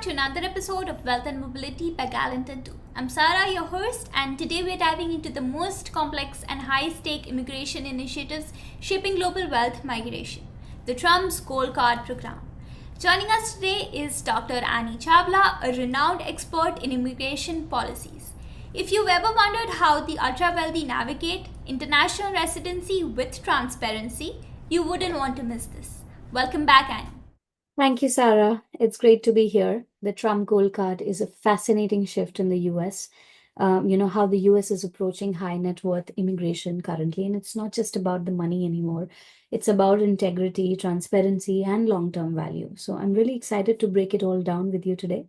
to another episode of Wealth and Mobility by Gallant and Toole. I'm Sarah, your host, and today we're diving into the most complex and high-stake immigration initiatives shaping global wealth migration, the Trump's Gold Card program. Joining us today is Dr. Annie Chawla, a renowned expert in immigration policies. If you've ever wondered how the ultra-wealthy navigate international residency with transparency, you wouldn't want to miss this. Welcome back, Annie. Thank you, Sarah. It's great to be here. The Trump Gold Card is a fascinating shift in the US. How the US is approaching high net worth immigration currently, and it's not just about the money anymore. It's about integrity, transparency, and long term value. So I'm really excited to break it all down with you today.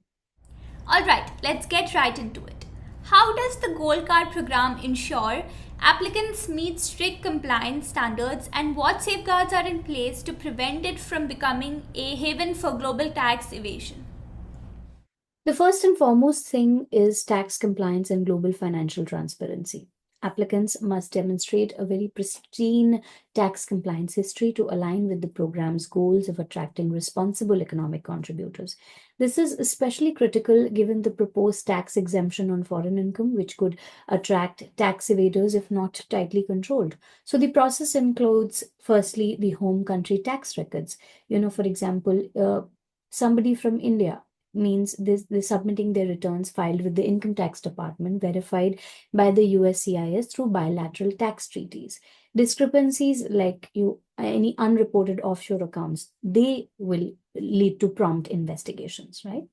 Alright, let's get right into it. How does the Gold Card program ensure applicants meet strict compliance standards, and what safeguards are in place to prevent it from becoming a haven for global tax evasion? The first and foremost thing is tax compliance and global financial transparency. Applicants must demonstrate a very pristine tax compliance history to align with the program's goals of attracting responsible economic contributors. This is especially critical given the proposed tax exemption on foreign income, which could attract tax evaders if not tightly controlled. So the process includes, firstly, the home country tax records. For example, somebody from India means they're submitting their returns filed with the income tax department verified by the USCIS through bilateral tax treaties. Discrepancies like any unreported offshore accounts, they will lead to prompt investigations, right?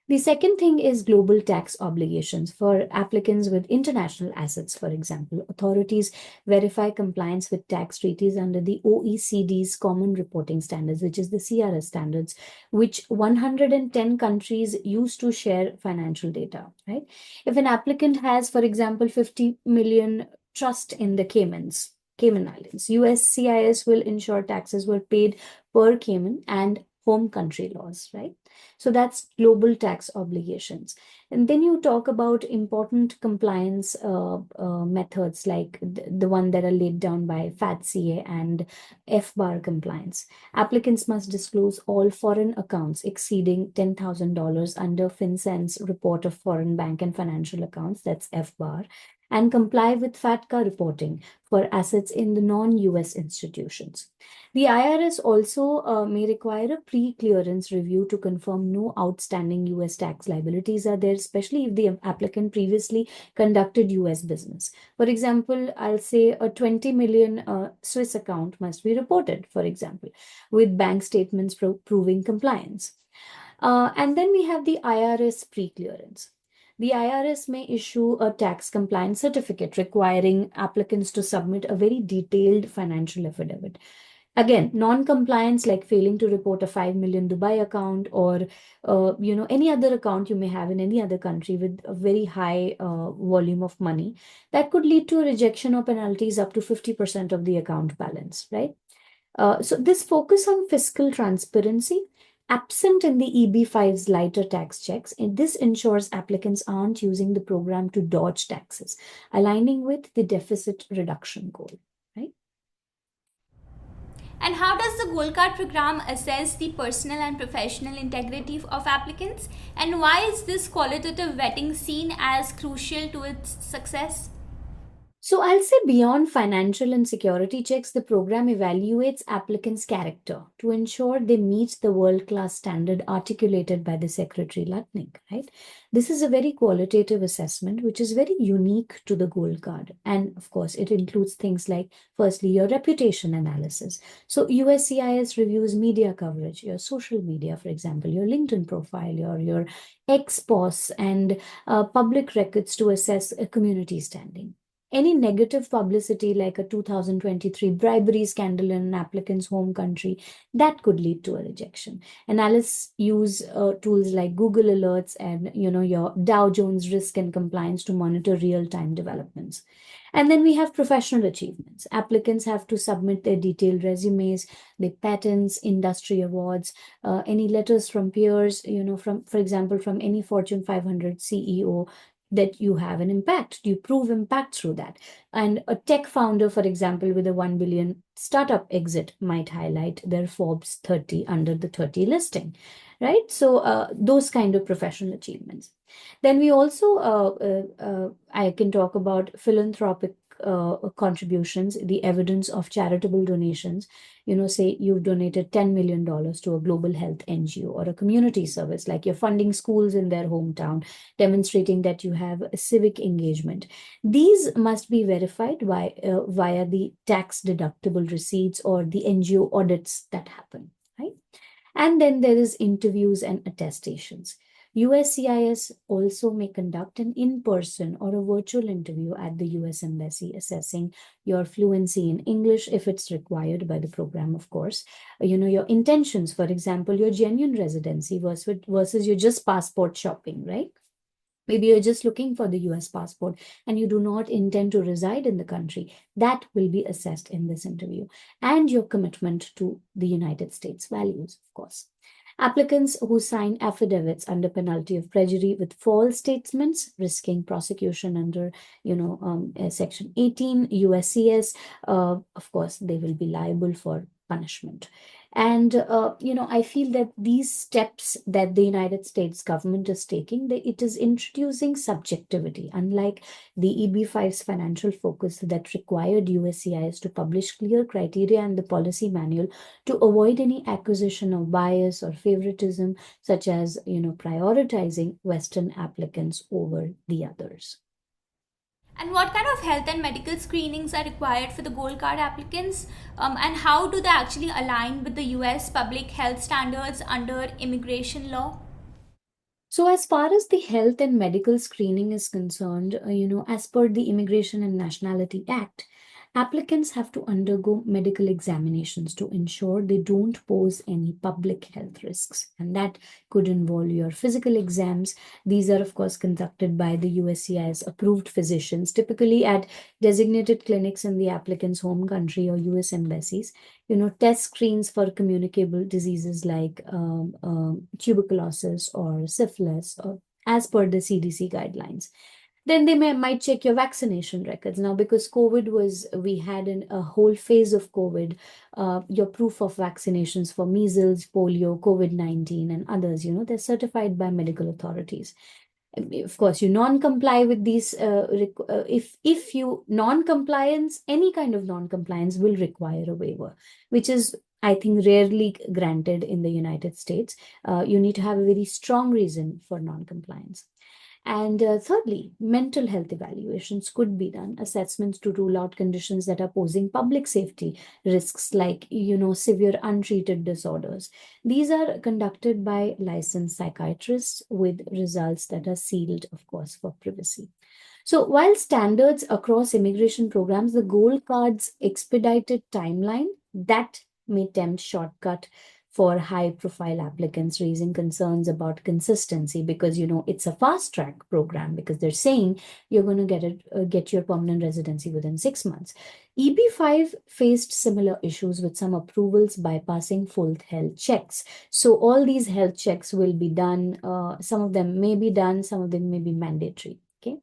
The second thing is global tax obligations for applicants with international assets. For example, authorities verify compliance with tax treaties under the OECD's Common Reporting Standards, which is the CRS standards, which 110 countries use to share financial data, right? If an applicant has, for example, 50 million trust in the Cayman Islands, USCIS will ensure taxes were paid per Cayman and home country laws, right? So that's global tax obligations. And then you talk about important compliance methods like the one that are laid down by FATCA and FBAR compliance. Applicants must disclose all foreign accounts exceeding $10,000 under FinCEN's report of foreign bank and financial accounts, that's FBAR, and comply with FATCA reporting for assets in the non-US institutions. The IRS also may require a pre-clearance review to confirm no outstanding US tax liabilities are there, especially if the applicant previously conducted US business. For example, I'll say a 20 million Swiss account must be reported, for example, with bank statements proving compliance. And then we have the IRS pre-clearance. The IRS may issue a tax compliance certificate requiring applicants to submit a very detailed financial affidavit. Again, non-compliance like failing to report a 5 million Dubai account or any other account you may have in any other country with a very high volume of money, that could lead to a rejection or penalties up to 50% of the account balance, right? So this focus on fiscal transparency absent in the EB-5's lighter tax checks, and this ensures applicants aren't using the program to dodge taxes, aligning with the deficit reduction goal, right? And how does the Gold Card program assess the personal and professional integrity of applicants? And why is this qualitative vetting seen as crucial to its success? So I'll say beyond financial and security checks, the program evaluates applicants' character to ensure they meet the world-class standard articulated by the Secretary Lutnick, right? This is a very qualitative assessment, which is very unique to the Gold Card. And of course, it includes things like, firstly, your reputation analysis. So USCIS reviews media coverage, your social media, for example, your LinkedIn profile, your ex-boss, and public records to assess a community standing. Any negative publicity like a 2023 bribery scandal in an applicant's home country, that could lead to a rejection. Analysts use tools like Google Alerts and your Dow Jones Risk and Compliance to monitor real-time developments. And then we have professional achievements. Applicants have to submit their detailed resumes, their patents, industry awards, any letters from peers, for example, from any Fortune 500 CEO that you have an impact? Do you prove impact through that? And a tech founder, for example, with a 1 billion startup exit might highlight their Forbes 30 under the 30 listing, right? So those kind of professional achievements. Then we also, I can talk about philanthropic contributions, the evidence of charitable donations. Say you've donated $10 million to a global health NGO or a community service, like you're funding schools in their hometown, demonstrating that you have a civic engagement. These must be verified via the tax deductible receipts or the NGO audits that happen, right? And then there is interviews and attestations. USCIS also may conduct an in-person or a virtual interview at the US Embassy, assessing your fluency in English if it's required by the program, of course. Your intentions, for example, your genuine residency versus your just passport shopping, right? Maybe you're just looking for the US passport and you do not intend to reside in the country. That will be assessed in this interview. And your commitment to the United States values, of course. Applicants who sign affidavits under penalty of perjury with false statements, risking prosecution under, Section 18 USCS, of course, they will be liable for punishment. And, I feel that these steps that the United States government is taking, it is introducing subjectivity, unlike the EB-5's financial focus that required USCIS to publish clear criteria and the policy manual to avoid any acquisition of bias or favoritism, such as, prioritizing Western applicants over the others. And what kind of health and medical screenings are required for the Gold Card applicants? And how do they actually align with the US public health standards under immigration law? So, as far as the health and medical screening is concerned, as per the Immigration and Nationality Act, applicants have to undergo medical examinations to ensure they don't pose any public health risks. And that could involve your physical exams. These are, of course, conducted by the USCIS approved physicians, typically at designated clinics in the applicant's home country or US embassies. Test screens for communicable diseases like tuberculosis or syphilis, or as per the CDC guidelines. Then they might check your vaccination records. Now, because we had a whole phase of COVID, your proof of vaccinations for measles, polio, COVID-19, and others, they're certified by medical authorities. Of course, you non-comply with these. If you non-compliance, any kind of non-compliance will require a waiver, which is, I think, rarely granted in the United States. You need to have a very strong reason for non-compliance. And thirdly, mental health evaluations could be done, assessments to rule out conditions that are posing public safety risks, like, severe untreated disorders. These are conducted by licensed psychiatrists with results that are sealed, of course, for privacy. So while standards across immigration programs, the Gold Card's expedited timeline, that may tempt shortcut for high profile applicants, raising concerns about consistency, because it's a fast track program, because they're saying you're going to get your permanent residency within 6 months. EB-5 faced similar issues with some approvals bypassing full health checks. So all these health checks will be done. Some of them may be done, some of them may be mandatory. Okay.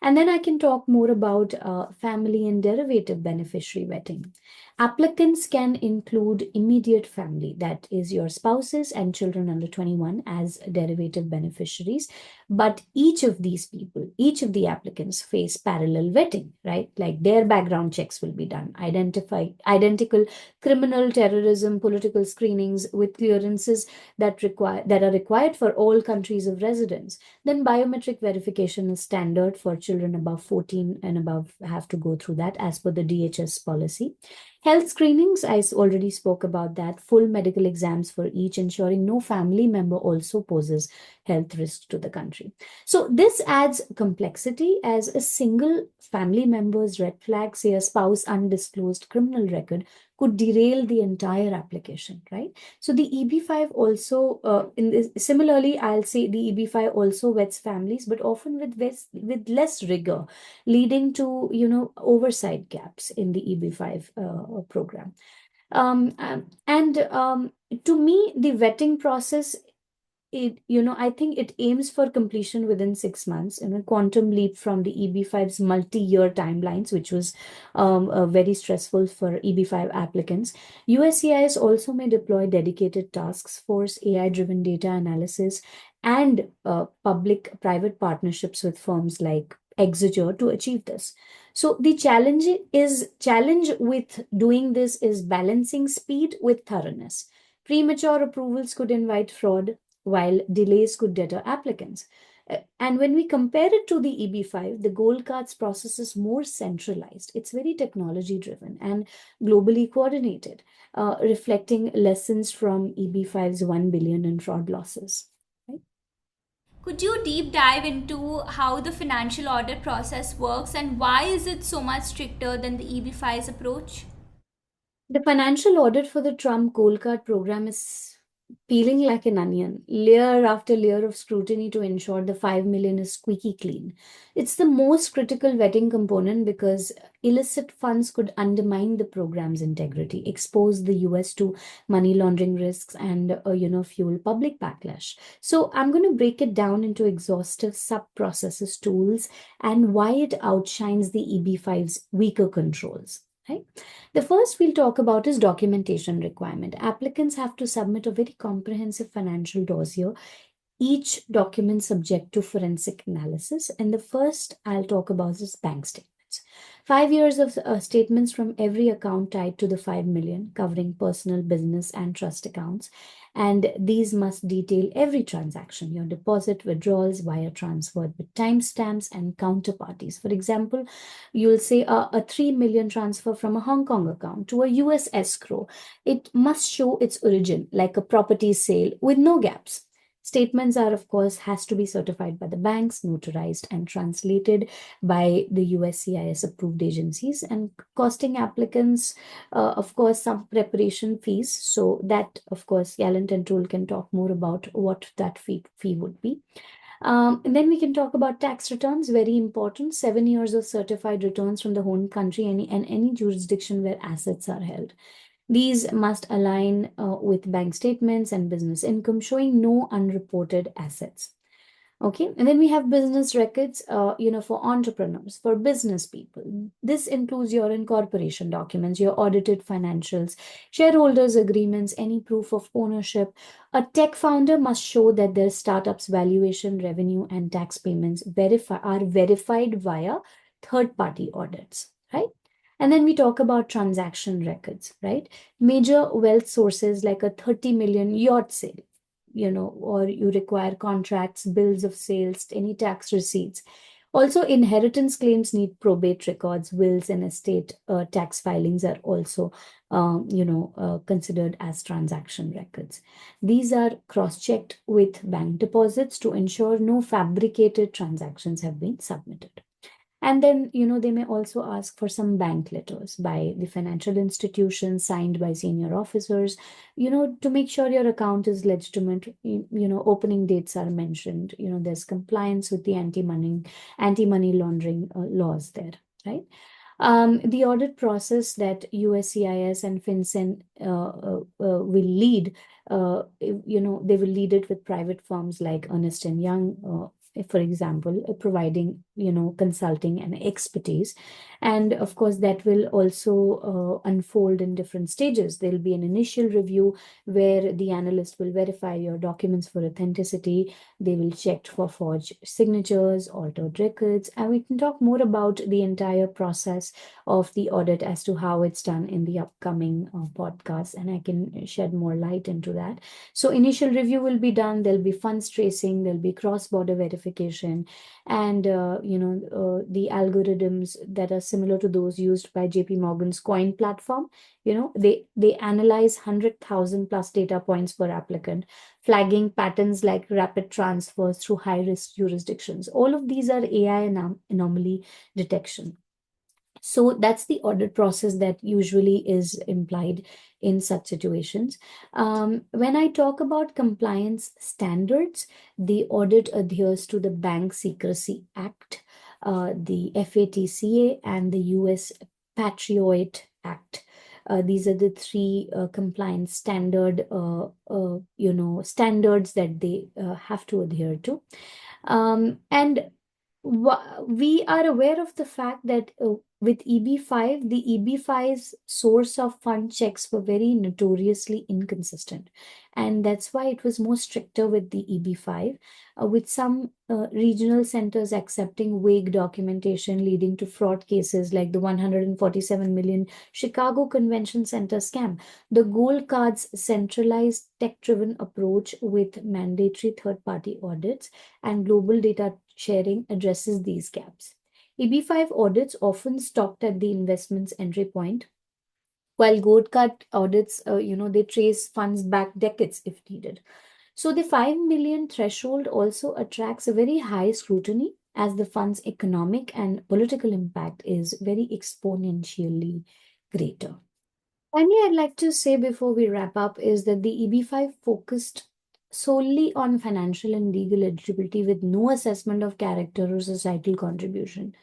And then I can talk more about family and derivative beneficiary vetting. Applicants can include immediate family, that is your spouses and children under 21, as derivative beneficiaries. But each of these people, each of the applicants face parallel vetting, right? Like their background checks will be done, identical criminal, terrorism, political screenings with clearances that are required for all countries of residence. Then biometric verification is standard for children above 14 and above, have to go through that as per the DHS policy. Health screenings, I already spoke about that. Full medical exams for each, ensuring no family member also poses health risks to the country. So this adds complexity, as a single family member's red flag, say a spouse undisclosed criminal record, could derail the entire application, right? So the EB-5 also, similarly, I'll say the EB-5 also vets families, but often with less rigor, leading to, oversight gaps in the EB-5 program. To me, the vetting process I think it aims for completion within 6 months, quantum leap from the EB5's multi-year timelines, which was very stressful for EB5 applicants. USCIS also may deploy dedicated task force, AI-driven data analysis, and public-private partnerships with firms like Exeter to achieve this. So the challenge with doing this is balancing speed with thoroughness. Premature approvals could invite fraud, while delays could deter applicants. And when we compare it to the EB5, the Gold Cards process is more centralized. It's very technology driven and globally coordinated, reflecting lessons from EB5's 1 billion in fraud losses. Right? Could you deep dive into how the financial audit process works and why is it so much stricter than the EB5's approach? The financial audit for the Trump Gold Card program is peeling like an onion, layer after layer of scrutiny to ensure the 5 million is squeaky clean. It's the most critical vetting component because illicit funds could undermine the program's integrity, expose the US to money laundering risks, and fuel public backlash. So I'm going to break it down into exhaustive sub-processes tools and why it outshines the EB5's weaker controls. Right? The first we'll talk about is documentation requirement. Applicants have to submit a very comprehensive financial dossier, each document subject to forensic analysis. And the first I'll talk about is bank statements. 5 years of statements from every account tied to the 5 million, covering personal, business, and trust accounts. And these must detail every transaction, your deposit, withdrawals, wire transfer with timestamps and counterparties. For example, you'll say a 3 million transfer from a Hong Kong account to a US escrow. It must show its origin, like a property sale, with no gaps. Statements are, of course, has to be certified by the banks, notarized and translated by the USCIS approved agencies, and costing applicants, of course, some preparation fees. So that, of course, Gallant and Toole can talk more about what that fee would be. And then we can talk about tax returns, very important. 7 years of certified returns from the home country and any jurisdiction where assets are held. These must align with bank statements and business income, showing no unreported assets. Okay, and then we have business records, for entrepreneurs, for business people. This includes your incorporation documents, your audited financials, shareholders agreements, any proof of ownership. A tech founder must show that their startup's valuation, revenue, and tax payments are verified via third-party audits, right? And then we talk about transaction records, right? Major wealth sources like a 30 million yacht sale, or you require contracts, bills of sales, any tax receipts. Also, inheritance claims need probate records, wills, and estate tax filings are also, considered as transaction records. These are cross-checked with bank deposits to ensure no fabricated transactions have been submitted. And then, they may also ask for some bank letters by the financial institution signed by senior officers, to make sure your account is legitimate, opening dates are mentioned, there's compliance with the anti-money laundering laws there, right? The audit process that USCIS and FinCEN will lead, they will lead it with private firms like Ernst & Young, for example, providing, consulting and expertise. And of course, that will also unfold in different stages. There'll be an initial review where the analyst will verify your documents for authenticity. They will check for forged signatures, altered records, and we can talk more about the entire process of the audit as to how it's done in the upcoming podcast, and I can shed more light into that. So initial review will be done. There'll be funds tracing, there'll be cross-border verification, and the algorithms that are similar to those used by JP Morgan's Coin platform. They analyze 100,000 plus data points per applicant, flagging patterns like rapid transfers through high-risk jurisdictions. All of these are AI anomaly detection. So that's the audit process that usually is implied in such situations. When I talk about compliance standards, the audit adheres to the Bank Secrecy Act, the FATCA, and the US Patriot Act. These are the three compliance standards that they have to adhere to. And we are aware of the fact that with EB5, the EB5's source of fund checks were very notoriously inconsistent. And that's why it was more stricter with the EB5, with some regional centers accepting vague documentation, leading to fraud cases like the 147 million Chicago Convention Center scam. The Gold Card's centralized tech-driven approach with mandatory third-party audits and global data sharing addresses these gaps. EB5 audits often stopped at the investment's entry point, while Gold Card audits, they trace funds back decades if needed. So the 5 million threshold also attracts a very high scrutiny, as the fund's economic and political impact is very exponentially greater. Finally, I'd like to say before we wrap up is that the EB5 focused solely on financial and legal eligibility with no assessment of character or societal contribution.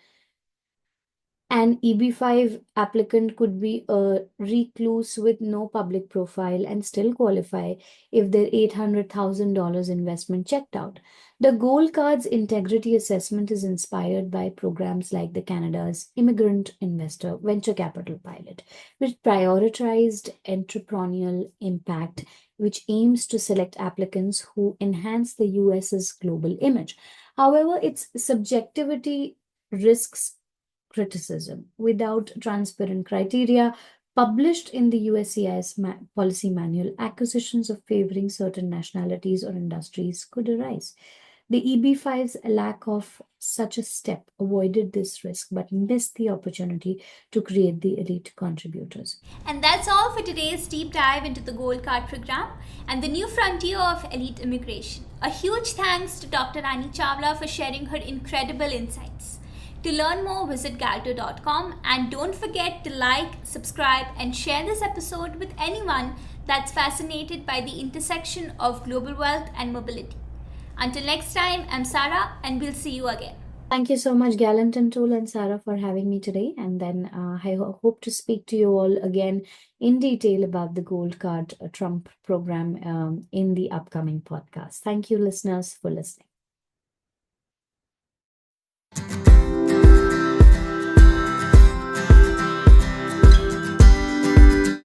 An EB5 applicant could be a recluse with no public profile and still qualify if their $800,000 investment checked out. The Gold Card's integrity assessment is inspired by programs like the Canada's Immigrant Investor Venture Capital Pilot, which prioritized entrepreneurial impact, which aims to select applicants who enhance the US's global image. However, its subjectivity risks criticism. Without transparent criteria published in the USCIS policy manual, accusations of favoring certain nationalities or industries could arise. The EB5's lack of such a step avoided this risk but missed the opportunity to create the elite contributors. And that's all for today's deep dive into the Gold Card program and the new frontier of elite immigration. A huge thanks to Dr. Rani Chawla for sharing her incredible insights. To learn more, visit galto.com, and don't forget to like, subscribe, and share this episode with anyone that's fascinated by the intersection of global wealth and mobility. Until next time, I'm Sarah, and we'll see you again. Thank you so much, Gallant and Toole and Sarah, for having me today. And then I hope to speak to you all again in detail about the Gold Card Trump program in the upcoming podcast. Thank you, listeners, for listening.